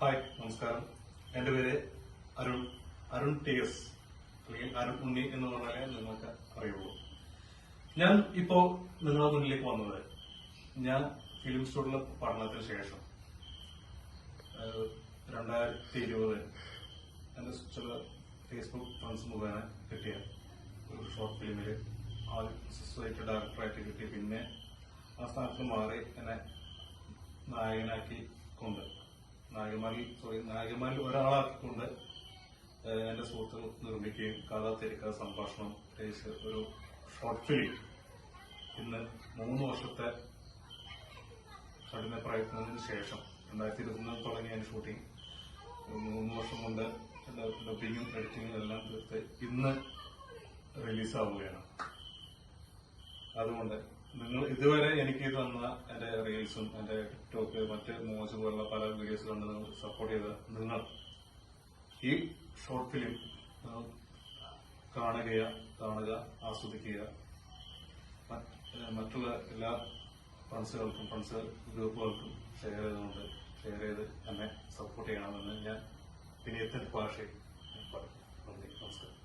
Hi, നമസ്കാരം. എന്റെ പേര് അരുൺ TS, അല്ലെങ്കിൽ അരുൺ ഉണ്ണി എന്ന് പറഞ്ഞാലേ നിങ്ങൾക്ക് അറിയുള്ളൂ. ഞാൻ ഇപ്പോ നിങ്ങളുടെ മുന്നിലേക്ക് വന്നത്, ഞാൻ ഫിലിം സ്റ്റുഡിയോയിലെ പഠനത്തിന് ശേഷം 2020 എന്റെ ചില ഫേസ്ബുക്ക് ഫ്രണ്ട്സ് മുഖേന കിട്ടിയ ഒരു ഷോർട്ട് ഫിലിമില് അസോസിയേറ്റ് ഡയറക്ടറായിട്ട് കിട്ടി. പിന്നെ ആ സ്ഥാനത്ത് മാറി എന്നെ നായകന്മാരിൽ ഒരാളാക്കിക്കൊണ്ട് എന്റെ സുഹൃത്തുക്കൾ നിർമ്മിക്കുകയും കഥ, തിരക്കഥ, സംഭാഷണം രചിച്ച് ഒരു ഷോർട്ട് ഫിലിം ഇന്ന് 3 വർഷത്തെ കഠിന പ്രയത്നത്തിന് ശേഷം 2021 തുടങ്ങിയ ഷൂട്ടിംഗ് 3 വർഷം കൊണ്ട് ഡബിങ്ങും എഡിറ്റിങ്ങും എല്ലാം തീർത്ത് ഇന്ന് റിലീസാവുകയാണ്. അതുകൊണ്ട് നിങ്ങൾ ഇതുവരെ എനിക്ക് തന്ന എന്റെ റീൽസും എന്റെ ടിക്ടോക്ക് മറ്റ് മോശം പോലുള്ള പല വീഡിയോസ് കണ്ട് നിങ്ങൾ സപ്പോർട്ട് ചെയ്ത നിങ്ങൾ ഈ ഷോർട്ട് ഫിലിം കാണുക, ആസ്വദിക്കുക. മറ്റുള്ള എല്ലാ ഫ്രണ്ട്സ് ഗ്രൂപ്പുകൾക്കും ഷെയർ ചെയ്ത് എന്നെ സപ്പോർട്ട് ചെയ്യണമെന്ന് ഞാൻ വിനയത്തിന്റെ ഭാഷയിൽ പറയും. നമസ്കാരം.